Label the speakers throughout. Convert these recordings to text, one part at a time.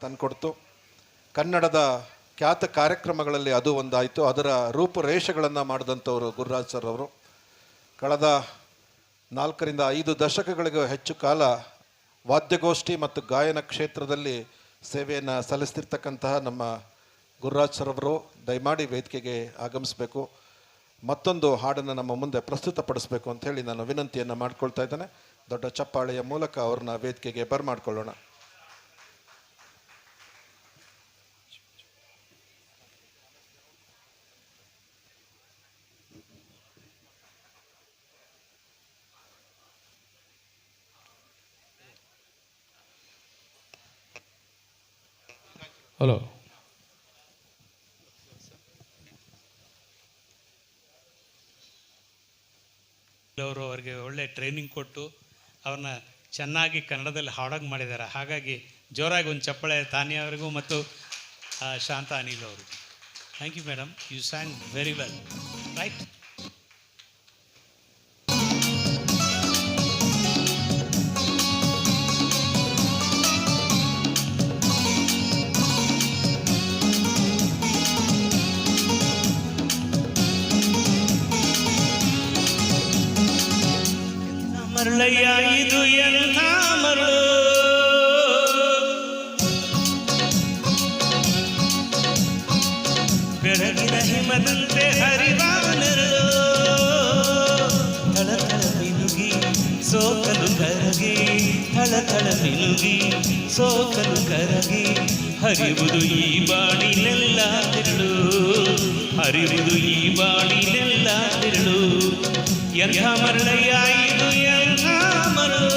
Speaker 1: ತಂದುಕೊಡ್ತು. ಕನ್ನಡದ ಖ್ಯಾತ ಕಾರ್ಯಕ್ರಮಗಳಲ್ಲಿ ಅದು ಒಂದಾಯಿತು. ಅದರ ರೂಪುರೇಷೆಗಳನ್ನು ಮಾಡಿದಂಥವರು ಗುರುರಾಜ್ ಸರ್ ಅವರು. ಕಳೆದ 4 ರಿಂದ 5 ದಶಕಗಳಿಗೂ ಹೆಚ್ಚು ಕಾಲ ವಾದ್ಯಗೋಷ್ಠಿ ಮತ್ತು ಗಾಯನ ಕ್ಷೇತ್ರದಲ್ಲಿ ಸೇವೆಯನ್ನು ಸಲ್ಲಿಸ್ತಿರ್ತಕ್ಕಂತಹ ನಮ್ಮ ಗುರುರಾಜ್ ಸರ್ ಅವರು ದಯಮಾಡಿ ವೇದಿಕೆಗೆ ಆಗಮಿಸಬೇಕು, ಮತ್ತೊಂದು ಹಾಡನ್ನು ನಮ್ಮ ಮುಂದೆ ಪ್ರಸ್ತುತಪಡಿಸಬೇಕು ಅಂತ ಹೇಳಿ ನಾನು ವಿನಂತಿಯನ್ನು ಮಾಡ್ಕೊಳ್ತಾ ಇದ್ದೇನೆ. ದೊಡ್ಡ ಚಪ್ಪಾಳೆಯ ಮೂಲಕ ಅವ್ರನ್ನ ವೇದಿಕೆಗೆ ಬರಮಾಡ್ಕೊಳ್ಳೋಣ.
Speaker 2: ಹಲೋ, ಅವರು ಅವರಿಗೆ ಒಳ್ಳೆ ಟ್ರೈನಿಂಗ್ ಕೊಟ್ಟು ಅವ್ರನ್ನ ಚೆನ್ನಾಗಿ ಕನ್ನಡದಲ್ಲಿ ಹಾಡೋಂಗೆ ಮಾಡಿದ್ದಾರೆ. ಹಾಗಾಗಿ ಜೋರಾಗಿ ಒಂದು ಚಪ್ಪಳೆ ತಾನಿಯಾ ಅವರಿಗೂ ಮತ್ತು ಶಾಂತ ಅನಿಲ್ ಅವರಿಗೂ. Thank you madam, you sang very well, right? Maralayya ಇದು ಎಂಥ ಮರಳು, ಬೆಳಗಿನ ಹಿಮದಂತೆ ಹರಿವ ನೆರಳು, ಥಳಥಳ ಮಿನುಗಿ ಸೋಕಲು ಕರಗಿ, ಥಳಥಳ ಮಿನುಗಿ ಸೋಕಲು ಕರಗಿ, ಹರಿವುದು ಈ ಬಾಳಿನೆಲ್ಲ ತಿರುಳು, ಹರಿವುದು ಈ ಬಾಳಿನೆಲ್ಲ ತಿರುಳು. ಎಂಥ ಮರಳಯ್ಯ ಇದು ಎಂಥ ಮರಳು.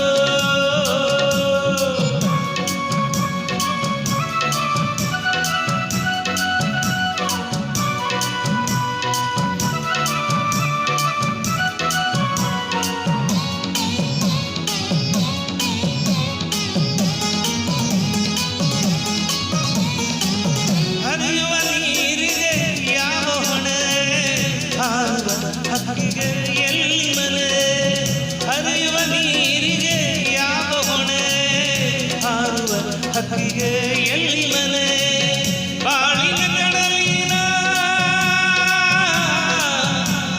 Speaker 2: ಹರಿಯುವ ನೀರಿಗೆ ಯಾವ ಹೊಣೆ, ಹಾರುವ ಹಕ್ಕಿಗೆ ಎಲ್ಲಿ ಮನೆ, ಹರಿಯುವ ನೀರಿಗೆ ಯಾವ ಹೊಣೆ, ಹಾರುವ ಹಕ್ಕಿಗೆ ಎಲ್ಲಿ ಮನೆ, ಬಾಳಿನ ಕಡಲಿನ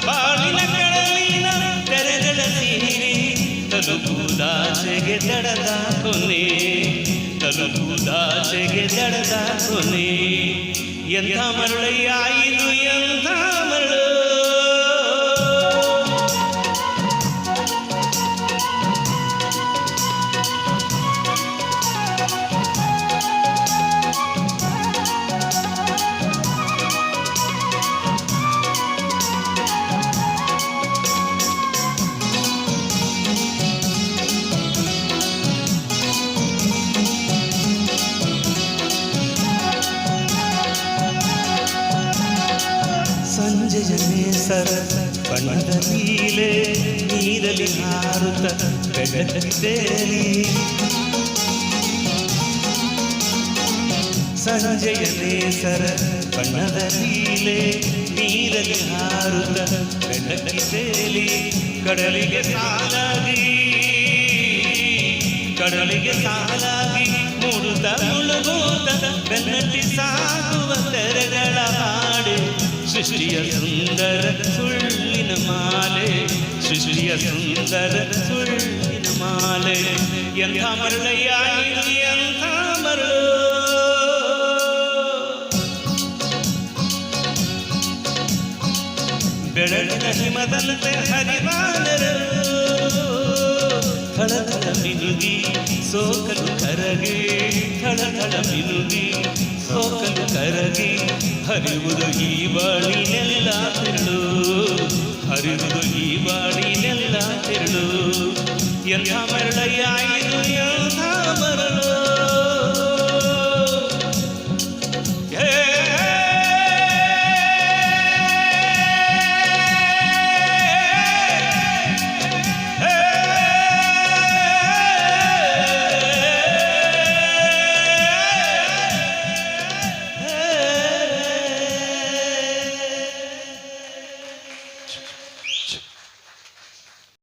Speaker 2: ಬಾಳಿನ ಕಡಲಿನ ತೆರೆಗಳ ಸೀರಿ, ತಲುಪುವುದಾಚೆಗೆ ದಡದ ಕೊನೆ, ತಲುಪುವುದಾಚೆಗೆ ದಡದ ಕೊನೆ. ಎಂಥ ಮರಳಯ್ಯ ಇದು ಎಂಥ ಮರಳು. ಸಂಜೆಯ ನೇಸರ ಬಣ್ಣದ ನೀಲೆ, ನೀರಲ್ಲಿ ಹಾರುತ್ತ ಬೆಳಕಿದ್ದೇಲಿ, ಸಂಜೆಯ ನೇಸರ ಬಣ್ಣದ ನೀಲೆ, ನೀರಲ್ಲಿ ಹಾರುತ್ತ ಬೆಳಕಿದ್ದೇಲಿ, ಕಡಲಿಗೆ ಸಾಲಾಗಿ ಕಡಲಿಗೆ ಸಾಲಾಗಿ ಮೂಡುತ್ತ ಮುಳುಗೂತ ಬೆನ್ನಟ್ಟಿ ಸಾಗುವ ತೆರೆಗಳ ಹಾಡು, ಸೃಷ್ಟಿಯ ಸುಂದರ ಸುಳ್ಳಿನ ಮಾಲೆ, ಸೃಷ್ಟಿಯ ಸುಂದರ ಸುಳ್ಳಿನ ಮಾಲೆ. ಎಂಥ ಮರಳಯ್ಯ ಇದು ಎಂಥ ಮರಳು. ಬೆಳಗಿನ ಹಿಮದಂತೆ ಹರಿವ ನೆರಳು, ಥಳಥಳ ಮಿನುಗಿ ಸೋಕಲು ಕರಗಿ, ಥಳಥಳ ಮಿನುಗಿ ಸೋಕಲು ಕರಗಿ, ಹರಿವುದು ಈ ಬಾಳಿನೆಲ್ಲ ತಿರುಳು, ಹರಿವುದು ಈ ಬಾಳಿನೆಲ್ಲ ತಿರುಳು. ಎಂಥ ಮರಳಯ್ಯ